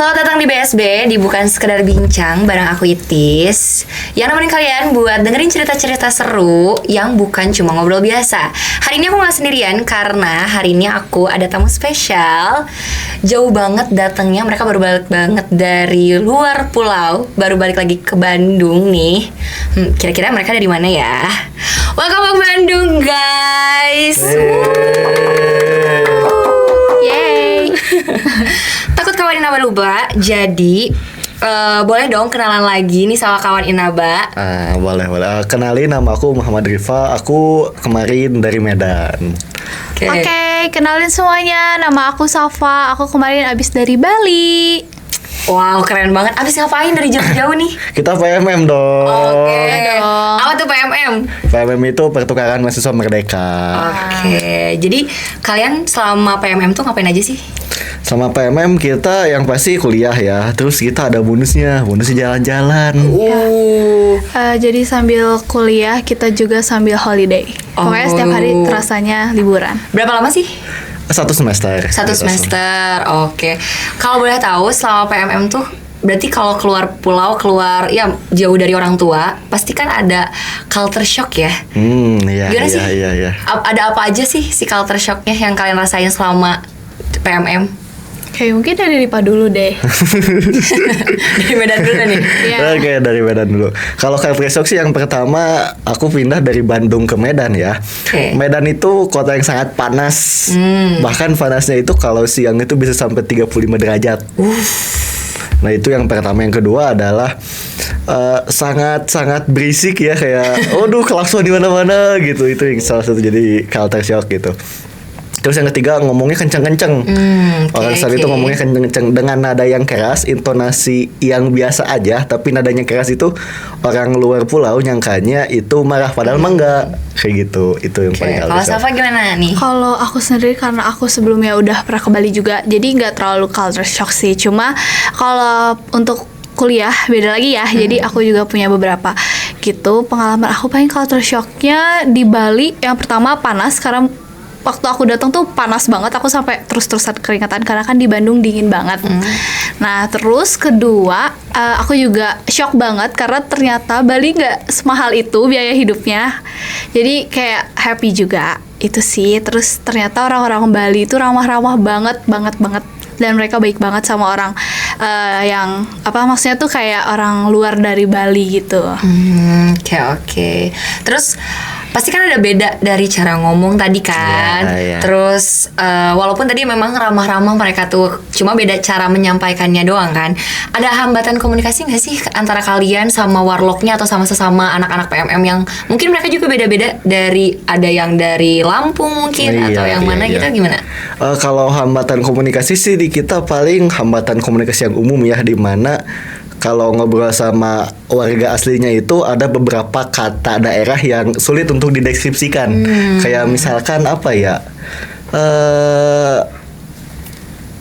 Selamat datang di BSB, di Bukan Sekedar Bincang, bareng aku Itis, yang nemenin kalian buat dengerin cerita-cerita seru yang bukan cuma ngobrol biasa. Hari ini aku gak sendirian karena hari ini aku ada tamu spesial. Jauh banget datangnya, mereka baru balik banget dari luar pulau, baru balik lagi ke Bandung nih. Kira-kira mereka dari mana ya? Welcome ke Bandung, guys. Yeay. Takut kawan Inaba lupa, jadi boleh dong kenalan lagi nih sama kawan Inaba. Boleh. Kenalin, nama aku Muhammad Rifa. Aku kemarin dari Medan. Oke, kenalin semuanya. Nama aku Safa. Aku kemarin abis dari Bali. Wow, keren banget. Abis ngapain dari jauh-jauh nih? Kita PMM dong. Oke. dong. Apa tuh PMM? PMM itu Pertukaran Mahasiswa Merdeka. Oke. Jadi kalian selama PMM tuh ngapain aja sih? Sama PMM kita yang pasti kuliah ya. Terus kita ada bonusnya jalan-jalan. Jadi sambil kuliah kita juga sambil holiday. Pokoknya setiap hari terasanya liburan. Berapa lama sih? 1 semester. Satu semester. Oke. Kalau boleh tahu selama PMM tuh berarti kalau keluar pulau, keluar ya jauh dari orang tua, pasti kan ada culture shock ya. Iya. Gimana sih? Iya. Ada apa aja sih si culture shocknya yang kalian rasain selama PMM? Kayak mungkin dari Ripa dulu deh. Dari Medan dulu nih. Iya. Oke, dari Medan dulu. Kalau culture shock sih yang pertama aku pindah dari Bandung ke Medan ya. Oke. Medan itu kota yang sangat panas. Bahkan panasnya itu kalau siang itu bisa sampai 35 derajat. Nah, itu yang pertama. Yang kedua adalah sangat berisik ya, kayak aduh klakson di mana-mana gitu. Itu yang salah satu jadi culture shock gitu. Terus yang ketiga ngomongnya kenceng-kenceng. Orang saat itu ngomongnya kenceng-kenceng dengan nada yang keras, intonasi yang biasa aja, tapi nadanya keras itu orang luar pulau nyangkanya itu marah padahal mah enggak. Kayak gitu. Itu yang paling Kalau culture shock. Safa gimana nih? Kalau aku sendiri karena aku sebelumnya udah pernah ke Bali juga, jadi nggak terlalu culture shock sih. Cuma kalau untuk kuliah beda lagi ya. Jadi aku juga punya beberapa gitu pengalaman. Aku paling culture shocknya di Bali yang pertama panas, karena waktu aku datang tuh panas banget, aku sampai terus-terusan keringatan karena kan di Bandung dingin banget. Nah, terus kedua, aku juga shock banget karena ternyata Bali nggak semahal itu biaya hidupnya. Jadi kayak happy juga itu sih. Terus ternyata orang-orang Bali itu ramah-ramah banget. Dan mereka baik banget sama orang yang maksudnya tuh kayak orang luar dari Bali gitu. Oke. Terus pasti kan ada beda dari cara ngomong tadi kan. Iya. Terus walaupun tadi memang ramah-ramah mereka tuh, cuma beda cara menyampaikannya doang kan. Ada hambatan komunikasi nggak sih antara kalian sama warlocknya atau sama sesama anak-anak PMM yang mungkin mereka juga beda-beda, dari ada yang dari Lampung mungkin atau yang mana gitu, gimana? Kalau hambatan komunikasi sih di kita paling hambatan komunikasi yang umum ya, di mana kalau ngobrol sama warga aslinya itu ada beberapa kata daerah yang sulit untuk dideskripsikan. Kayak misalkan apa ya?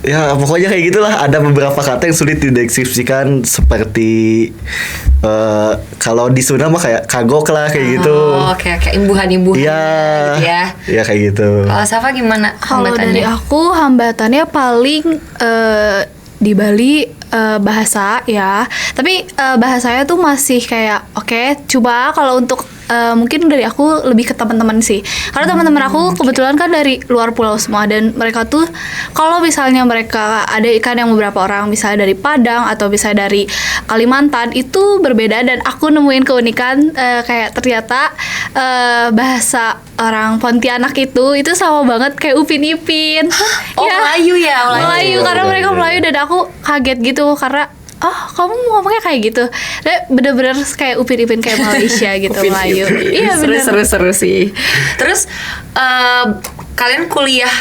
Ya pokoknya kayak gitulah, ada beberapa kata yang sulit dideskripsikan seperti kalau di Sunda mah kayak kagok lah kayak gitu. Kayak imbuhan-imbuhan Iya. gitu ya. Iya kayak gitu. Kalau Safa gimana Kalau hambatannya? dari aku hambatannya paling di Bali bahasa ya. Tapi bahasanya tuh masih kayak oke. Coba kalau untuk mungkin dari aku lebih ke teman-teman sih. Karena teman-teman aku kebetulan kan dari luar pulau semua, dan mereka tuh kalau misalnya mereka ada ikan yang beberapa orang misalnya dari Padang atau misalnya dari Kalimantan itu berbeda, dan aku nemuin keunikan kayak ternyata bahasa orang Pontianak itu sama banget kayak Upin Ipin. Melayu ya, Melayu karena mereka Melayu, dan aku kaget gitu karena kamu ngomongnya kayak gitu. Bener-bener kayak Upin Ipin kayak Malaysia gitu. Upin Melayu. Ipin. Iya bener. Seru sih. Terus kalian kuliah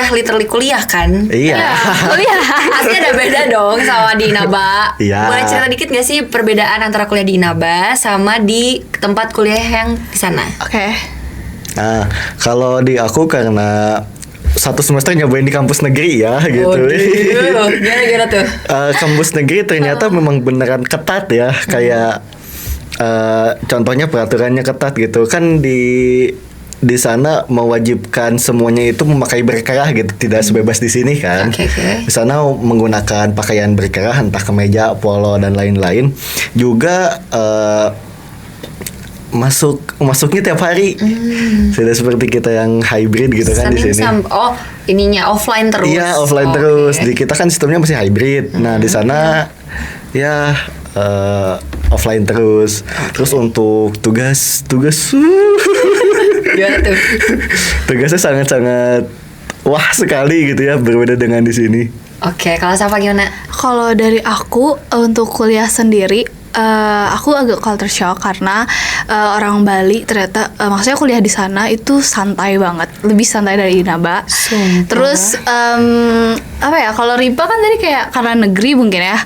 literally kuliah kan? Iya. Kuliah. Pasti ada beda dong sama di Inaba. Iya. Boleh cerita dikit gak sih perbedaan antara kuliah di Inaba sama di tempat kuliah yang di sana? Oke. Nah, kalau di aku karena 1 semester nyobain di kampus negeri ya gitu. Gimana tuh? Kampus negeri ternyata memang beneran ketat ya, kayak contohnya peraturannya ketat gitu kan. di sana mewajibkan semuanya itu memakai berkerah gitu, tidak sebebas di sini kan. Oke. Di sana menggunakan pakaian berkerah, entah kemeja, polo dan lain-lain. Juga masuknya tiap hari. Tidak seperti kita yang hybrid gitu kan di sini. Ininya offline terus. Iya, offline terus. Di kita kan sistemnya masih hybrid. Nah, di sana ya offline terus. Terus untuk tugas Gimana tuh? tugasnya sangat-sangat wah sekali gitu ya, berbeda dengan di sini. Oke, kalau Safa gimana? Kalau dari aku untuk kuliah sendiri, aku agak culture shock karena orang Bali ternyata maksudnya kuliah di sana itu santai banget, lebih santai dari Inaba. Sumpah. Terus apa ya? Kalau Ripa kan tadi kayak karena negeri mungkin ya,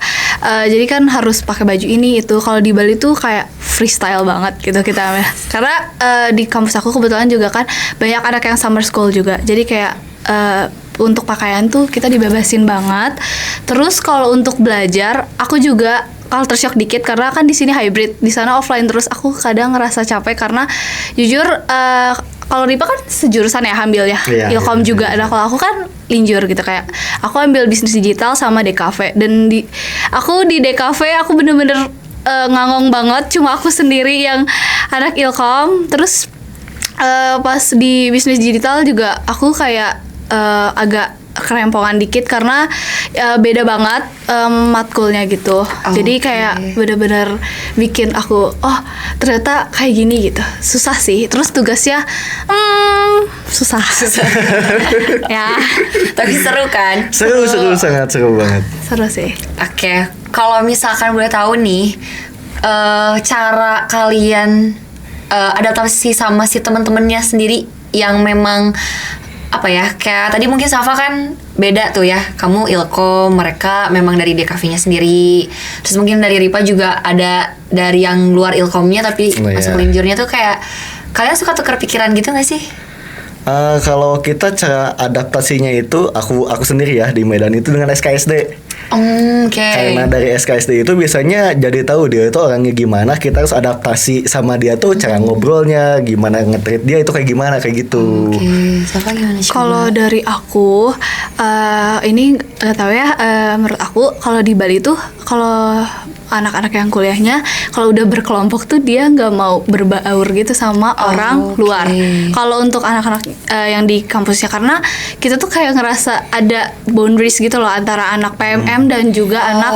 jadi kan harus pakai baju ini itu. Kalau di Bali tuh kayak freestyle banget gitu kita. Karena di kampus aku kebetulan juga kan banyak anak yang summer school juga, jadi kayak untuk pakaian tuh kita dibebasin banget. Terus kalau untuk belajar, aku juga culture shock dikit karena kan di sini hybrid, di sana offline terus. Aku kadang ngerasa capek karena jujur kalau Ripa kan sejurusan ya ambilnya, Ilkom juga. Nah kalau aku kan linjur gitu, kayak aku ambil bisnis digital sama DKV. Dan aku di DKV aku bener-bener ngangong banget, cuma aku sendiri yang anak Ilkom. Terus pas di bisnis digital juga aku kayak agak kerempongan dikit karena beda banget matkulnya gitu. Jadi kayak bener-bener bikin aku ternyata kayak gini gitu. Susah sih. Terus tugasnya susah. Ya. Tapi seru kan? Seru, sangat seru banget. Seru sih. Oke, kalau misalkan boleh tahu nih, cara kalian adaptasi sama si teman-temannya sendiri yang memang apa ya, kayak tadi mungkin Safa kan beda tuh ya, kamu Ilkom, mereka memang dari DKV-nya sendiri. Terus mungkin dari Ripa juga ada dari yang luar Ilkomnya tapi masuk linjurnya tuh, kayak kalian suka tukar pikiran gitu gak sih? Kalau kita cara adaptasinya itu aku sendiri ya di Medan itu dengan SKSD. Karena dari SKSD itu biasanya jadi tahu dia itu orangnya gimana, kita harus adaptasi sama dia tuh, cara ngobrolnya gimana, nge-treat dia itu kayak gimana, kayak gitu. Siapa gimana? Kalau dari aku ini gak tahu ya, menurut aku kalau di Bali tuh kalau anak-anak yang kuliahnya kalau udah berkelompok tuh dia nggak mau berbaur gitu sama orang luar. Kalau untuk anak-anak yang di kampusnya, karena kita tuh kayak ngerasa ada boundaries gitu loh antara anak PMM dan juga anak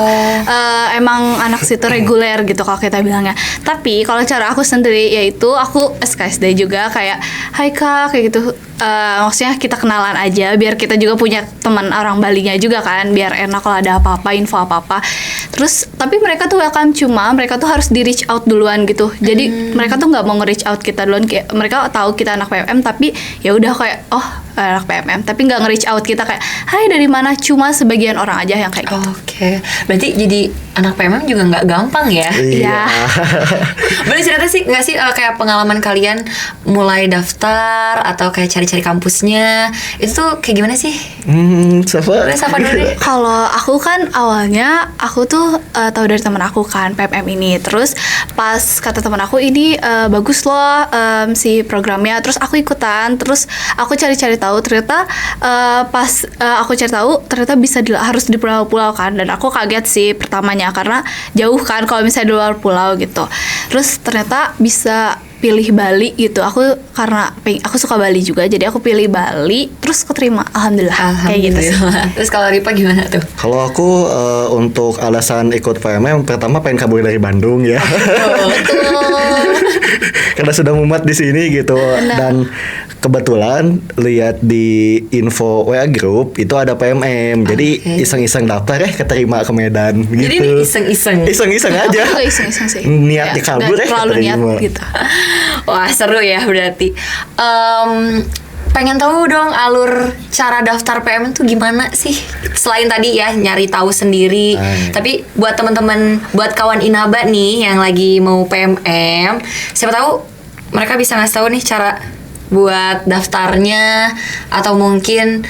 emang anak situ reguler gitu kalau kita bilangnya. Tapi kalau cara aku sendiri yaitu aku SKSD juga, kayak hai kak kayak gitu. Maksudnya kita kenalan aja biar kita juga punya teman orang Balinya juga kan, biar enak kalau ada apa-apa, info apa-apa. Terus tapi mereka tuh welcome, cuma mereka tuh harus di reach out duluan gitu. Jadi mereka tuh nggak mau nge-reach out kita duluan, kayak mereka tahu kita anak PMM tapi ya udah kayak anak PMM, tapi nggak nge-reach out kita kayak hai dari mana, cuma sebagian orang aja yang kayak gitu. Oke. Berarti jadi anak PMM juga nggak gampang ya? Iya. Boleh cerita sih nggak sih kayak pengalaman kalian mulai daftar atau kayak cari-cari kampusnya itu tuh kayak gimana sih? Boleh Safa dulu deh. Kalau aku kan awalnya aku tuh tahu dari teman aku kan PMM ini. Terus pas kata teman aku ini bagus loh si programnya. Terus aku ikutan. Terus aku cari-cari tahu, ternyata pas aku cari tahu ternyata bisa harus di pulau-pulau kan. Dan aku kaget sih pertamanya karena jauh kan kalau misalnya di luar pulau gitu. Terus ternyata bisa pilih Bali gitu. Karena aku suka Bali juga, jadi aku pilih Bali, terus keterima. Alhamdulillah. Kayak gitu sih. Terus kalau Ripa gimana tuh? Kalau aku untuk alasan ikut PMM, pertama pengen kabur dari Bandung ya. Karena sudah mumet di sini gitu. Dan kebetulan lihat di info WA group itu ada PMM. Jadi iseng-iseng daftar keterima ke Medan gitu. Jadi ini iseng-iseng. Iseng-iseng aja. Aku iseng-iseng sih. Niat kabur terlalu niat keterima gitu. Wah seru ya berarti. Pengen tahu dong alur cara daftar PMM tuh gimana sih? Selain tadi ya nyari tahu sendiri, tapi buat teman-teman, buat kawan Inaba nih yang lagi mau PMM, siapa tahu mereka bisa ngasih tahu nih cara buat daftarnya, atau mungkin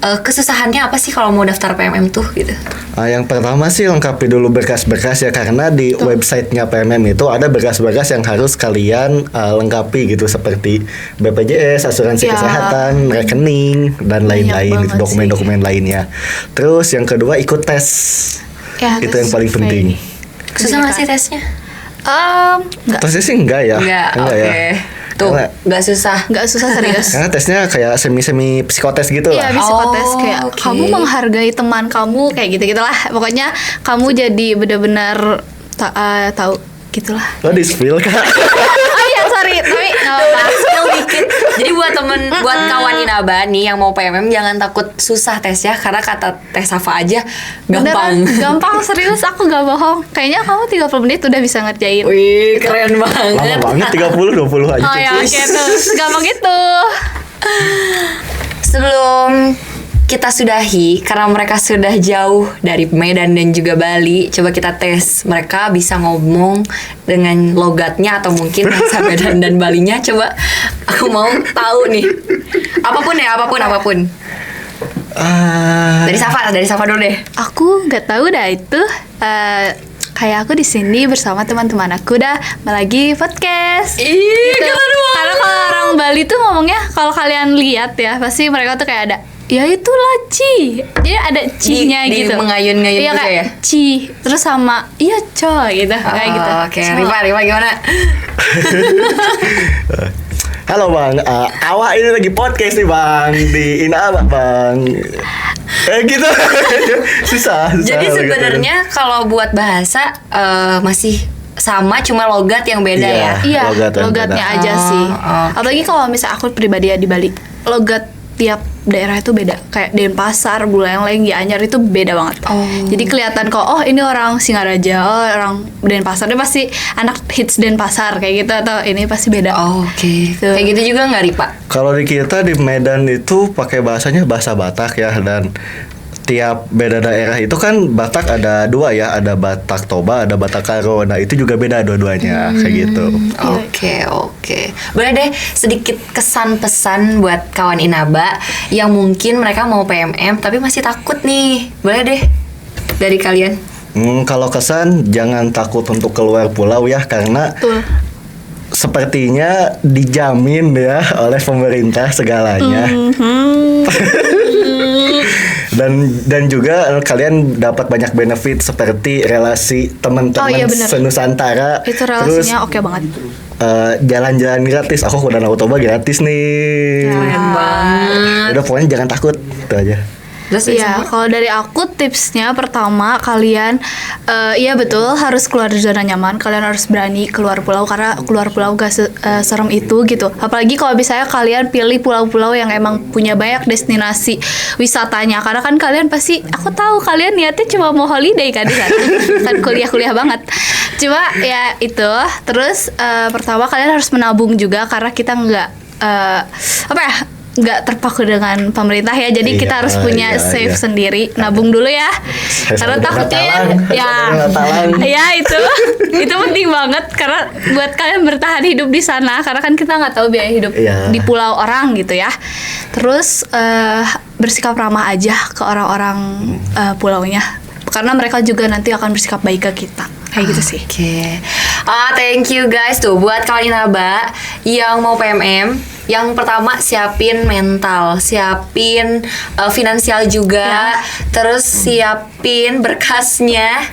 kesusahannya apa sih kalau mau daftar PMM tuh gitu? Yang pertama sih lengkapi dulu berkas-berkas ya, karena di websitenya PMM itu ada berkas-berkas yang harus kalian lengkapi gitu, seperti BPJS, asuransi Ya. kesehatan, rekening dan lain-lain, banget gitu, dokumen-dokumen lainnya. Terus yang kedua ikut tes, Ya, itu tes yang paling survei. penting. Susah nggak sih tesnya? Enggak, Tesnya sih enggak ya, Oke. ya. Tuh, Karena- nggak susah. enggak susah serius. Karena tesnya kayak semi-semi psikotes gitu Iya, lah. psikotes Oh, kayak oke. kamu menghargai teman kamu kayak gitu-gitulah. Pokoknya kamu jadi benar-benar tahu gitulah. Lo di spill Kak? Oh iya, sorry, tapi nggak Udah apa-apa. spill dikit. Jadi buat kawan Inaba nih yang mau PMM jangan takut susah tesnya, karena kata tes Safa aja gampang. Beneran, gampang serius, aku gak bohong. Kayaknya kamu 30 menit udah bisa ngerjain. Wih, keren banget. Lama banget 30-20 aja. Oh ya, oke tuh, gampang gitu. Sebelum kita sudahi, karena mereka sudah jauh dari Medan dan juga Bali, coba kita tes mereka bisa ngomong dengan logatnya atau mungkin bahasa Medan dan Balinya. Coba aku mau tahu nih. Apapun ya, apapun. Ah, Dari Safa dulu deh. Aku nggak tahu dah itu. Kayak aku di sini bersama teman-teman aku dah lagi podcast. Ih, Gitu. keren banget. Karena kalau orang Bali tuh ngomongnya, kalau kalian lihat ya, pasti mereka tuh kayak ada ya itulah Ci. Jadi ada Ci-nya Di gitu. mengayun-ngayun Iya gitu kayak ya? Ci. Terus sama iya coy gitu. Kayak gitu. Oke, Sama- Rima gimana? halo Bang, awak ini lagi podcast nih Bang di Inaba Bang. Gitu. susah. Jadi logatnya. sebenarnya kalau buat bahasa masih sama, cuma logat yang beda Iya. ya. Iya, Logat yang logatnya beda. aja sih. oke. Apalagi kalau misalnya aku pribadi ya di Bali, logat tiap daerah itu beda. Kayak Denpasar, Buleleng, Gianyar itu beda banget. Oh. Jadi kelihatan kok, oh ini orang Singaraja, oh orang Denpasar, dia pasti anak hits Denpasar kayak gitu, atau ini pasti beda. Oh, Oke. Tuh. Kayak gitu juga nggak Ripa? Kalau di kita di Medan itu pakai bahasanya bahasa Batak ya, dan tiap beda daerah itu kan Batak ada dua ya, ada Batak Toba, ada Batak Karo. Nah itu juga beda dua-duanya kayak gitu. Oke. Boleh deh sedikit kesan pesan buat kawan Inaba yang mungkin mereka mau PMM tapi masih takut nih. Boleh deh dari kalian. Kalau kesan jangan takut untuk keluar pulau ya, karena Betul. sepertinya dijamin ya oleh pemerintah segalanya. dan juga kalian dapat banyak benefit seperti relasi teman-teman Oh, iya bener. senusantara. Itu Terus relasinya oke banget. jalan-jalan gratis. Aku udah Danau Toba gratis nih. Keren banget. Udah pokoknya jangan takut, itu aja. Terus Iya, kalau dari aku tipsnya pertama kalian iya betul harus keluar dari zona nyaman. Kalian harus berani keluar pulau karena keluar pulau gak serem itu gitu. Apalagi kalau misalnya kalian pilih pulau-pulau yang emang punya banyak destinasi wisatanya. Karena kan kalian pasti, aku tahu kalian niatnya cuma mau holiday kan di sana. Kan kuliah-kuliah banget. Cuma ya itu. Terus pertama kalian harus menabung juga karena kita nggak nggak terpaku dengan pemerintah ya, jadi kita Iya, harus punya iya, save iya. sendiri, nabung dulu ya, karena Sampai takutnya Natalan. ya Sampai Natalan. ya itu penting banget karena buat kalian bertahan hidup di sana, karena kan kita nggak tahu biaya hidup Iya. di pulau orang gitu ya. Terus bersikap ramah aja ke orang-orang pulaunya, karena mereka juga nanti akan bersikap baik ke kita kayak gitu sih. Oke. Thank you guys tuh buat kawan Inaba yang mau PMM. Yang pertama siapin mental, siapin finansial juga, terus siapin berkasnya.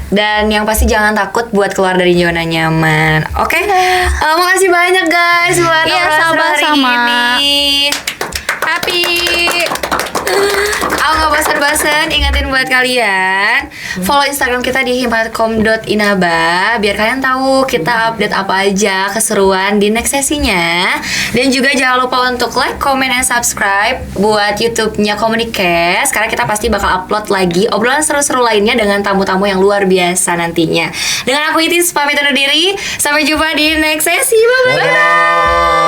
Dan yang pasti jangan takut buat keluar dari zona nyaman. Oke. Makasih banyak guys buat Iya, obrolan seru hari sama-sama. ini. Happy. Aku gak bosan-bosan ingetin buat kalian follow Instagram kita di himmatkom.inaba biar kalian tahu kita update apa aja keseruan di next sesinya. Dan juga jangan lupa untuk like, comment, dan subscribe buat YouTube-nya Komunikes, karena kita pasti bakal upload lagi obrolan seru-seru lainnya dengan tamu-tamu yang luar biasa nantinya. Dengan aku Itis pamit undur diri. Sampai jumpa di next sesi. Bye-bye. Dadah.